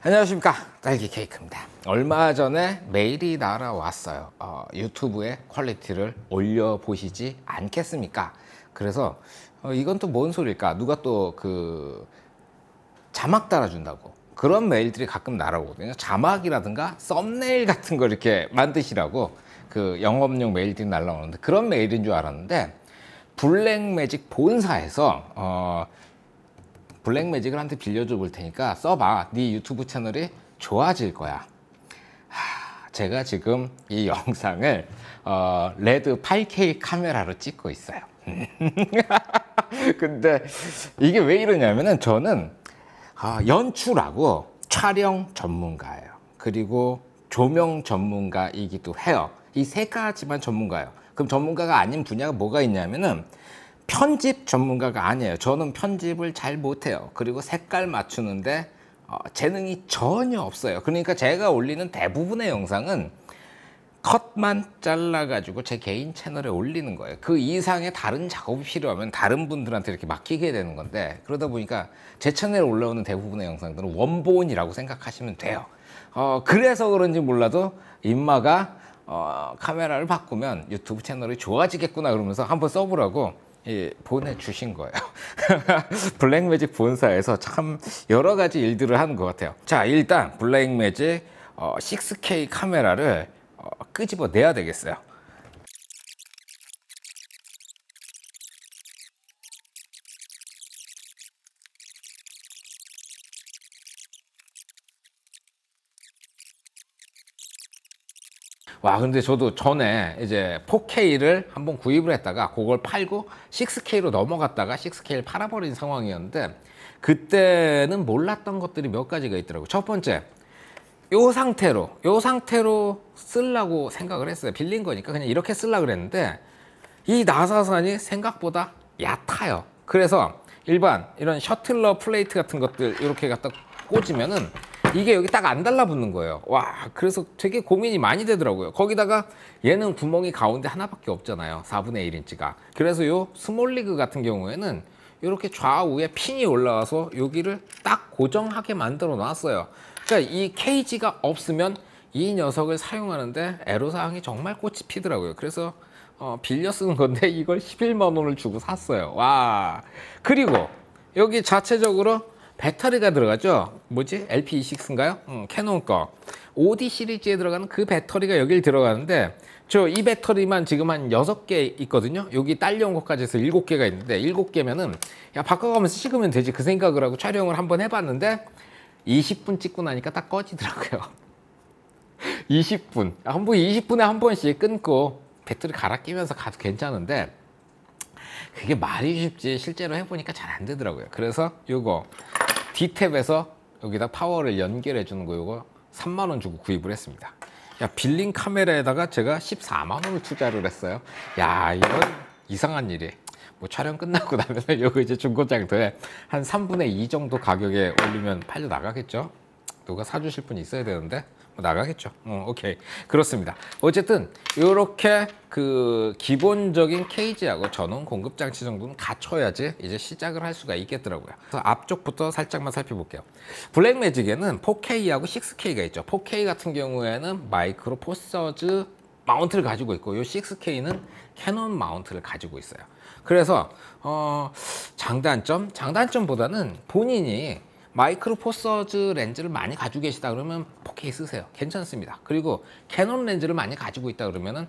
안녕하십니까, 딸기 케이크입니다. 얼마 전에 메일이 날아왔어요. 유튜브의 퀄리티를 올려보시지 않겠습니까? 그래서 이건 또 뭔 소릴까? 누가 또 자막 달아준다고 그런 메일들이 가끔 날아오거든요. 자막이라든가 썸네일 같은 거 이렇게 만드시라고 영업용 메일들이 날라오는데, 그런 메일인 줄 알았는데 블랙매직 본사에서 블랙매직을 한테 빌려줘 볼 테니까 써봐. 네 유튜브 채널이 좋아질 거야. 제가 지금 이 영상을 레드 8K 카메라로 찍고 있어요. 근데 이게 왜 이러냐면은 저는 연출하고 촬영 전문가예요. 그리고 조명 전문가이기도 해요. 이 세 가지만 전문가예요. 그럼 전문가가 아닌 분야가 뭐가 있냐면은 편집 전문가가 아니에요. 저는 편집을 잘 못해요. 그리고 색깔 맞추는데 재능이 전혀 없어요. 그러니까 제가 올리는 대부분의 영상은 컷만 잘라가지고 제 개인 채널에 올리는 거예요. 그 이상의 다른 작업이 필요하면 다른 분들한테 이렇게 맡기게 되는 건데, 그러다 보니까 제 채널에 올라오는 대부분의 영상들은 원본이라고 생각하시면 돼요. 그래서 그런지 몰라도 인마가 카메라를 바꾸면 유튜브 채널이 좋아지겠구나 그러면서 한번 써보라고 보내주신 거예요. 블랙매직 본사에서 참 여러 가지 일들을 하는 것 같아요. 자, 일단 블랙매직 6K 카메라를 끄집어 내야 되겠어요. 와, 근데 저도 전에 이제 4K를 한번 구입을 했다가 그걸 팔고 6K로 넘어갔다가 6K를 팔아버린 상황이었는데, 그때는 몰랐던 것들이 몇 가지가 있더라고요. 첫 번째, 요 상태로 쓰려고 생각을 했어요. 빌린 거니까 그냥 이렇게 쓰려고 그랬는데 이 나사선이 생각보다 얕아요. 그래서 일반 이런 셔틀러 플레이트 같은 것들 이렇게 갖다 꽂으면은 이게 여기 딱 안 달라붙는 거예요. 와, 그래서 되게 고민이 많이 되더라고요. 거기다가 얘는 구멍이 가운데 하나밖에 없잖아요. 4분의 1인치가. 그래서 요 스몰리그 같은 경우에는 이렇게 좌우에 핀이 올라와서 여기를 딱 고정하게 만들어 놨어요. 그러니까 이 케이지가 없으면 이 녀석을 사용하는데 애로사항이 정말 꽃이 피더라고요. 그래서 빌려 쓰는 건데 이걸 11만 원을 주고 샀어요. 와. 그리고 여기 자체적으로 배터리가 들어가죠. 뭐지? LP26인가요? 캐논 거. OD 시리즈에 들어가는 그 배터리가 여기 들어가는데, 저 이 배터리만 지금 한 6개 있거든요. 여기 딸려온 것까지 해서 7개가 있는데, 7개면은 야, 바꿔가면서 찍으면 되지, 그 생각을 하고 촬영을 한번 해봤는데 20분 찍고 나니까 딱 꺼지더라고요. 20분. 20분에 한 번씩 끊고 배터리 갈아 끼면서 가도 괜찮은데, 그게 말이 쉽지 실제로 해보니까 잘 안 되더라고요. 그래서 요거 D탭에서 여기다 파워를 연결해 주는 거, 요거 3만 원 주고 구입을 했습니다. 야, 빌린 카메라에다가 제가 14만 원을 투자를 했어요. 야, 이건 이상한 일이. 뭐 촬영 끝나고 나면 요거 이제 중고장터에 한 3분의 2 정도 가격에 올리면 팔려 나가겠죠. 누가 사주실 분이 있어야 되는데 나가겠죠. 오케이. 그렇습니다. 어쨌든 이렇게 기본적인 케이지하고 전원 공급 장치 정도는 갖춰야지 이제 시작을 할 수가 있겠더라고요. 그래서 앞쪽부터 살짝만 살펴볼게요. 블랙매직에는 4K하고 6K가 있죠. 4K 같은 경우에는 마이크로 포서즈 마운트를 가지고 있고, 이 6K는 캐논 마운트를 가지고 있어요. 그래서 장단점보다는 본인이 마이크로 포서즈 렌즈를 많이 가지고 계시다 그러면 4K 쓰세요. 괜찮습니다. 그리고 캐논 렌즈를 많이 가지고 있다 그러면은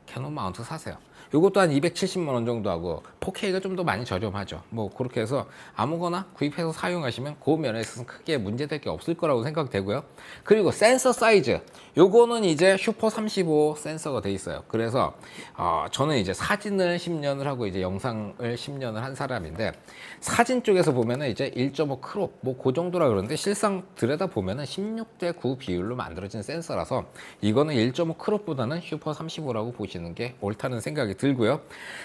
캐논 마운트 사세요. 이것도 한 270만 원 정도 하고 4K가 좀 더 많이 저렴하죠. 뭐 그렇게 해서 아무거나 구입해서 사용하시면 그 면에 있어서 크게 문제될 게 없을 거라고 생각되고요. 그리고 센서 사이즈, 요거는 이제 슈퍼 35 센서가 돼 있어요. 그래서 저는 이제 사진을 10년을 하고 이제 영상을 10년을 한 사람인데, 사진 쪽에서 보면은 이제 1.5 크롭 뭐 그 정도라 그러는데, 실상 들여다 보면은 16대 9 비율로 만들어진 센서라서 이거는 1.5 크롭보다는 슈퍼 35라고 보시는 게 옳다는 생각이 들고요.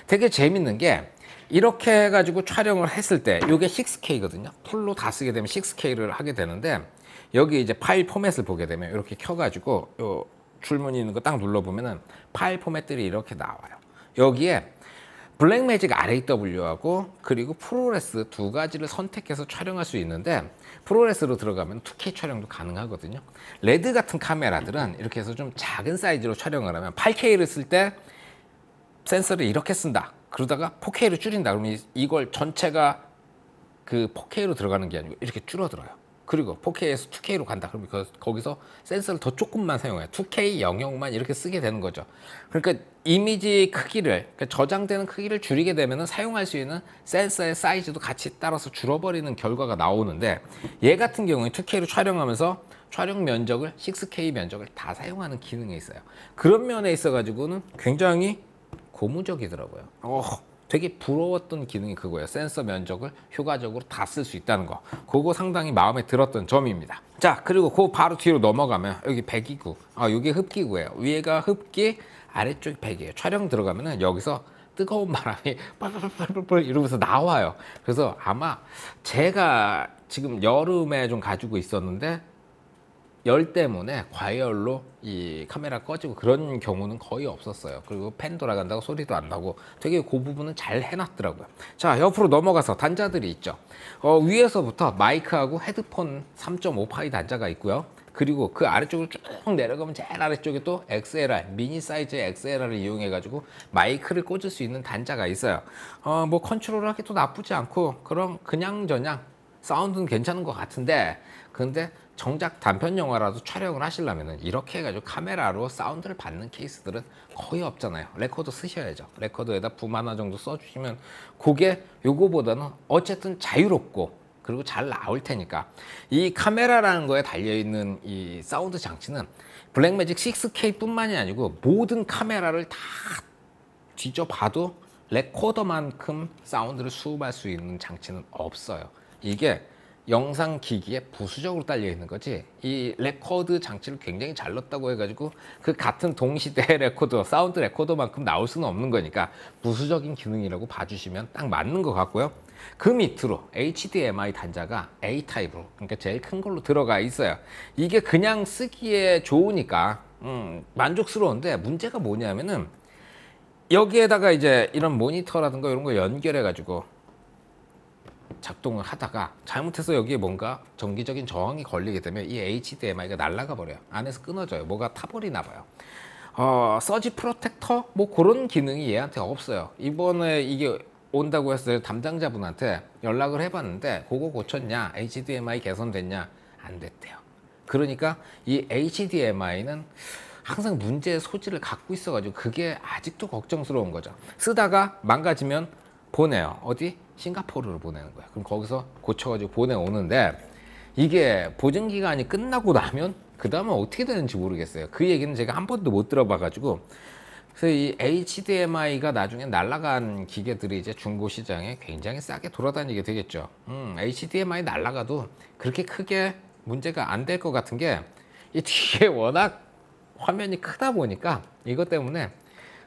되게 재밌는 게, 이렇게 해가지고 촬영을 했을 때 이게 6K거든요. 풀로 다 쓰게 되면 6K를 하게 되는데, 여기 이제 파일 포맷을 보게 되면 이렇게 켜가지고 요 줄무늬 있는 거 딱 눌러보면은 파일 포맷들이 이렇게 나와요. 여기에 블랙매직 RAW하고 그리고 프로레스 두 가지를 선택해서 촬영할 수 있는데, 프로레스로 들어가면 2K 촬영도 가능하거든요. 레드 같은 카메라들은 이렇게 해서 좀 작은 사이즈로 촬영을 하면 8K를 쓸 때 센서를 이렇게 쓴다, 그러다가 4K로 줄인다 그러면 이걸 전체가 그 4K로 들어가는 게 아니고 이렇게 줄어들어요. 그리고 4K에서 2K로 간다 그러면 거기서 센서를 더 조금만 사용해요. 2K 영역만 이렇게 쓰게 되는 거죠. 그러니까 이미지 크기를, 그러니까 저장되는 크기를 줄이게 되면 사용할 수 있는 센서의 사이즈도 같이 따라서 줄어버리는 결과가 나오는데, 얘 같은 경우에 2K로 촬영하면서 촬영 면적을 6K 면적을 다 사용하는 기능이 있어요. 그런 면에 있어 가지고는 굉장히 고무적이더라고요. 되게 부러웠던 기능이 그거예요. 센서 면적을 효과적으로 다 쓸 수 있다는 거. 그거 상당히 마음에 들었던 점입니다. 자, 그리고 그 바로 뒤로 넘어가면 여기 배기구. 여기 흡기구예요. 위에가 흡기, 아래쪽이 배기예요. 촬영 들어가면은 여기서 뜨거운 바람이 뻘뻘뻘뻘 이러면서 나와요. 그래서 아마 제가 지금 여름에 좀 가지고 있었는데 열 때문에 과열로 이 카메라 꺼지고 그런 경우는 거의 없었어요. 그리고 팬 돌아간다고 소리도 안 나고 되게 그 부분은 잘 해놨더라고요. 자, 옆으로 넘어가서 단자들이 있죠. 위에서부터 마이크하고 헤드폰 3.5파이 단자가 있고요. 그리고 그 아래쪽으로 쭉 내려가면 제일 아래쪽에 또 XLR, 미니 사이즈의 XLR을 이용해 가지고 마이크를 꽂을 수 있는 단자가 있어요. 뭐 컨트롤 하기도 나쁘지 않고 그럼 그냥저냥 사운드는 괜찮은 것 같은데, 근데 정작 단편 영화라도 촬영을 하시려면 이렇게 해가지고 카메라로 사운드를 받는 케이스들은 거의 없잖아요. 레코더 쓰셔야죠. 레코더에다 붐 하나 정도 써주시면 그게 요거보다는 어쨌든 자유롭고 그리고 잘 나올 테니까. 이 카메라라는 거에 달려있는 이 사운드 장치는 블랙매직 6K 뿐만이 아니고 모든 카메라를 다 뒤져봐도 레코더만큼 사운드를 수급할 수 있는 장치는 없어요. 이게 영상 기기에 부수적으로 딸려 있는 거지, 이 레코드 장치를 굉장히 잘 넣었다고 해가지고 그 같은 동시대 레코더, 사운드 레코더만큼 나올 수는 없는 거니까 부수적인 기능이라고 봐주시면 딱 맞는 것 같고요. 그 밑으로 HDMI 단자가 A 타입으로, 그러니까 제일 큰 걸로 들어가 있어요. 이게 그냥 쓰기에 좋으니까 만족스러운데, 문제가 뭐냐면은 여기에다가 이제 이런 모니터라든가 이런 거 연결해 가지고 작동을 하다가 잘못해서 여기에 뭔가 정기적인 저항이 걸리게 되면 이 HDMI가 날아가 버려요. 안에서 끊어져요. 뭐가 타버리나 봐요. 서지 프로텍터 뭐 그런 기능이 얘한테 없어요. 이번에 이게 온다고 했을 때 담당자분한테 연락을 해봤는데 그거 고쳤냐, HDMI 개선됐냐, 안 됐대요. 그러니까 이 HDMI는 항상 문제의 소지를 갖고 있어가지고 그게 아직도 걱정스러운 거죠. 쓰다가 망가지면 보내요. 어디? 싱가포르로 보내는 거예요. 그럼 거기서 고쳐가지고 보내오는데, 이게 보증기간이 끝나고 나면 그 다음에 어떻게 되는지 모르겠어요. 그 얘기는 제가 한 번도 못 들어봐가지고. 그래서 이 HDMI가 나중에 날아간 기계들이 이제 중고 시장에 굉장히 싸게 돌아다니게 되겠죠. HDMI 날아가도 그렇게 크게 문제가 안 될 것 같은 게, 이 뒤에 워낙 화면이 크다 보니까 이것 때문에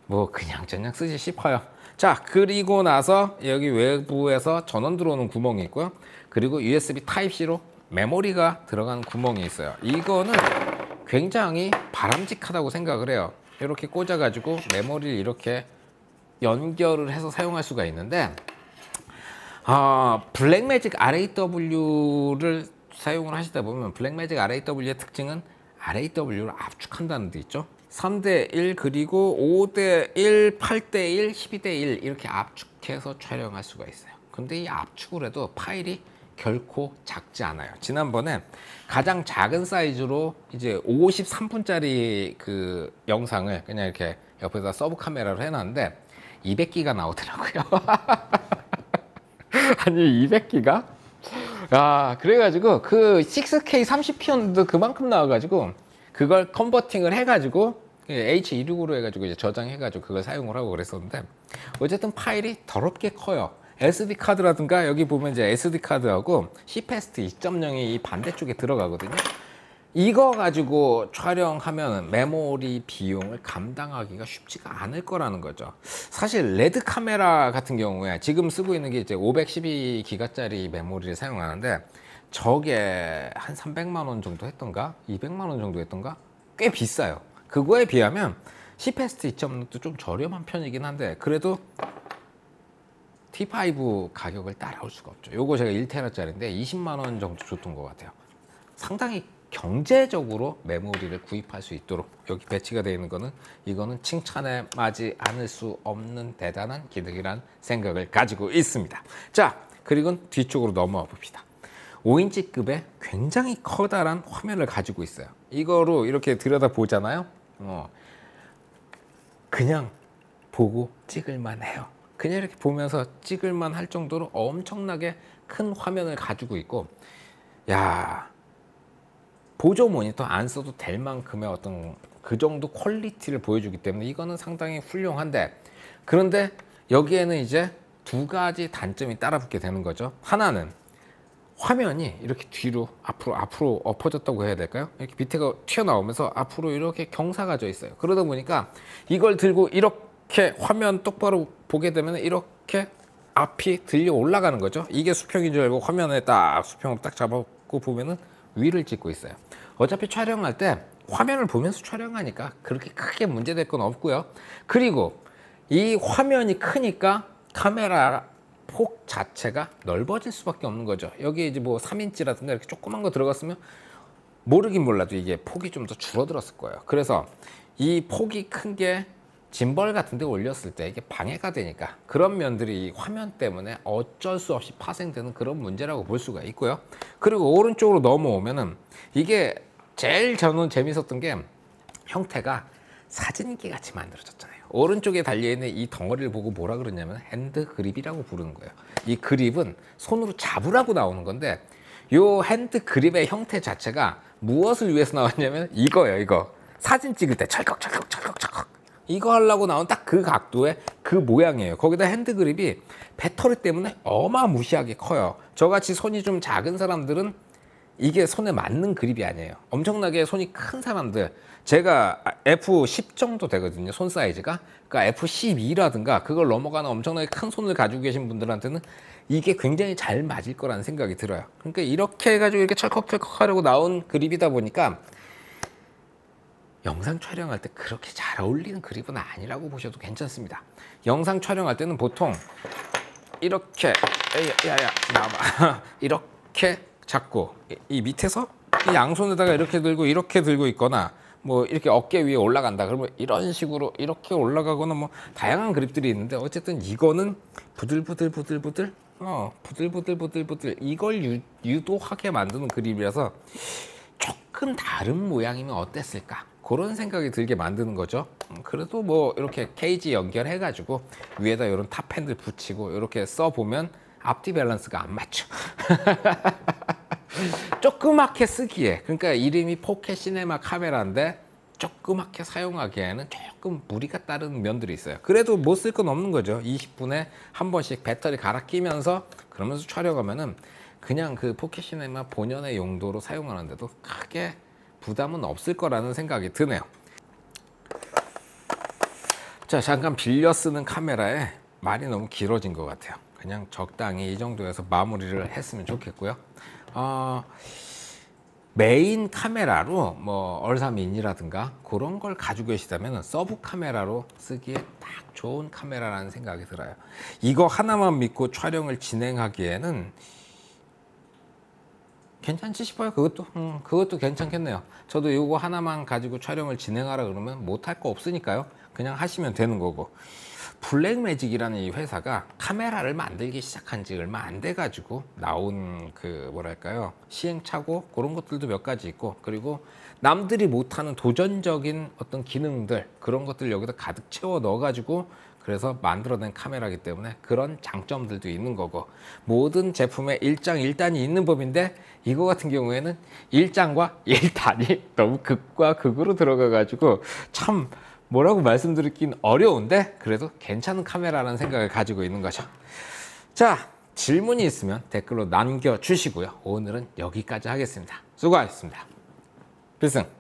뭐 그냥저냥 쓰지 싶어요. 자, 그리고 나서 여기 외부에서 전원 들어오는 구멍이 있고요. 그리고 USB 타입C로 메모리가 들어간 구멍이 있어요. 이거는 굉장히 바람직하다고 생각을 해요. 이렇게 꽂아가지고 메모리를 이렇게 연결을 해서 사용할 수가 있는데, 블랙매직 RAW를 사용을 하시다 보면 블랙매직 RAW의 특징은 RAW를 압축한다는 데 있죠. 3대1 그리고 5대1, 8대1, 12대1 이렇게 압축해서 촬영할 수가 있어요. 근데 이 압축을 해도 파일이 결코 작지 않아요. 지난번에 가장 작은 사이즈로 이제 53분짜리 그 영상을 그냥 이렇게 옆에다 서브 카메라로 해놨는데 200기가 나오더라고요. 아니 200기가? 그래가지고 그 6K 30p였는데 그만큼 나와가지고 그걸 컨버팅을 해가지고 H265로 해가지고 이제 저장해가지고 그걸 사용을 하고 그랬었는데, 어쨌든 파일이 더럽게 커요. SD 카드라든가 여기 보면 이제 SD 카드하고 CPST 2.0이 이 반대쪽에 들어가거든요. 이거 가지고 촬영하면 메모리 비용을 감당하기가 쉽지가 않을 거라는 거죠. 사실 레드 카메라 같은 경우에 지금 쓰고 있는 게 이제 512기가짜리 메모리를 사용하는데, 저게 한 300만 원 정도 했던가 200만 원 정도 했던가 꽤 비싸요. 그거에 비하면 CPST 2.0도 좀 저렴한 편이긴 한데, 그래도 T5 가격을 따라올 수가 없죠. 요거 제가 1테라짜리인데 20만 원 정도 줬던 것 같아요. 상당히 경제적으로 메모리를 구입할 수 있도록 여기 배치가 되어 있는 거는 이거는 칭찬에 맞지 않을 수 없는 대단한 기능이란 생각을 가지고 있습니다. 자, 그리고 뒤쪽으로 넘어와 봅시다. 5인치급의 굉장히 커다란 화면을 가지고 있어요. 이거로 이렇게 들여다 보잖아요. 그냥 보고 찍을만 해요. 그냥 이렇게 보면서 찍을만 할 정도로 엄청나게 큰 화면을 가지고 있고, 야, 보조 모니터 안 써도 될 만큼의 어떤 그 정도 퀄리티를 보여주기 때문에 이거는 상당히 훌륭한데, 그런데 여기에는 이제 두 가지 단점이 따라붙게 되는 거죠. 하나는 화면이 이렇게 뒤로 앞으로 엎어졌다고 해야 될까요? 이렇게 밑에가 튀어나오면서 앞으로 이렇게 경사가 져 있어요. 그러다 보니까 이걸 들고 이렇게 화면 똑바로 보게 되면 이렇게 앞이 들려 올라가는 거죠. 이게 수평인 줄 알고 화면에 딱 수평을 딱 잡고 보면은 위를 찍고 있어요. 어차피 촬영할 때 화면을 보면서 촬영하니까 그렇게 크게 문제될 건 없고요. 그리고 이 화면이 크니까 카메라 폭 자체가 넓어질 수밖에 없는 거죠. 여기 이제 뭐 3인치라든가 이렇게 조그만 거 들어갔으면 모르긴 몰라도 이게 폭이 좀 더 줄어들었을 거예요. 그래서 이 폭이 큰 게 짐벌 같은 데 올렸을 때 이게 방해가 되니까 그런 면들이 이 화면 때문에 어쩔 수 없이 파생되는 그런 문제라고 볼 수가 있고요. 그리고 오른쪽으로 넘어오면은 이게 제일 저는 재밌었던 게 형태가 사진기 같이 만들어졌잖아요. 오른쪽에 달려있는 이 덩어리를 보고 뭐라 그러냐면 핸드 그립이라고 부르는 거예요. 이 그립은 손으로 잡으라고 나오는 건데 요 핸드 그립의 형태 자체가 무엇을 위해서 나왔냐면 이거예요. 이거 사진 찍을 때 찰컥찰컥 이거 하려고 나온 딱 그 각도의 그 모양이에요. 거기다 핸드 그립이 배터리 때문에 어마무시하게 커요. 저같이 손이 좀 작은 사람들은 이게 손에 맞는 그립이 아니에요. 엄청나게 손이 큰 사람들, 제가 F10 정도 되거든요, 손 사이즈가. 그러니까 F12라든가 그걸 넘어가는 엄청나게 큰 손을 가지고 계신 분들한테는 이게 굉장히 잘 맞을 거라는 생각이 들어요. 그러니까 이렇게 해가지고 이렇게 철컥철컥 하려고 나온 그립이다 보니까 영상 촬영할 때 그렇게 잘 어울리는 그립은 아니라고 보셔도 괜찮습니다. 영상 촬영할 때는 보통 이렇게 야야 나와봐 이렇게 잡고 이 밑에서 이 양손에다가 이렇게 들고 있거나 뭐 이렇게 어깨 위에 올라간다 그러면 이런 식으로 이렇게 올라가거나 뭐 다양한 그립들이 있는데 어쨌든 이거는 부들부들 이걸 유도하게 만드는 그립이라서 조금 다른 모양이면 어땠을까 그런 생각이 들게 만드는 거죠. 그래도 뭐 이렇게 케이지 연결해 가지고 위에다 이런 탑핸들 붙이고 이렇게 써보면 앞뒤 밸런스가 안 맞죠. 조그맣게 쓰기에, 그러니까 이름이 4K 시네마 카메라인데 조그맣게 사용하기에는 조금 무리가 따르는 면들이 있어요. 그래도 못 쓸 건 없는 거죠. 20분에 한 번씩 배터리 갈아 끼면서 그러면서 촬영하면은 그냥 그 4K 시네마 본연의 용도로 사용하는데도 크게 부담은 없을 거라는 생각이 드네요. 자, 잠깐 빌려 쓰는 카메라에 말이 너무 길어진 것 같아요. 그냥 적당히 이 정도에서 마무리를 했으면 좋겠고요. 메인 카메라로 뭐 얼사민이라든가 그런 걸 가지고 계시다면 서브 카메라로 쓰기에 딱 좋은 카메라라는 생각이 들어요. 이거 하나만 믿고 촬영을 진행하기에는 괜찮지 싶어요. 그것도 괜찮겠네요. 저도 이거 하나만 가지고 촬영을 진행하라 그러면 못할 거 없으니까요. 그냥 하시면 되는 거고. 블랙매직이라는 이 회사가 카메라를 만들기 시작한 지 얼마 안 돼 가지고 나온 그 뭐랄까요, 시행착오 그런 것들도 몇 가지 있고, 그리고 남들이 못하는 도전적인 어떤 기능들 그런 것들 여기다 가득 채워 넣어 가지고 그래서 만들어낸 카메라이기 때문에 그런 장점들도 있는 거고, 모든 제품에 1장 1단이 있는 법인데 이거 같은 경우에는 1장과 1단이 너무 극과 극으로 들어가 가지고 참 뭐라고 말씀드리긴 어려운데 그래도 괜찮은 카메라라는 생각을 가지고 있는 거죠. 자, 질문이 있으면 댓글로 남겨주시고요. 오늘은 여기까지 하겠습니다. 수고하셨습니다. 필승.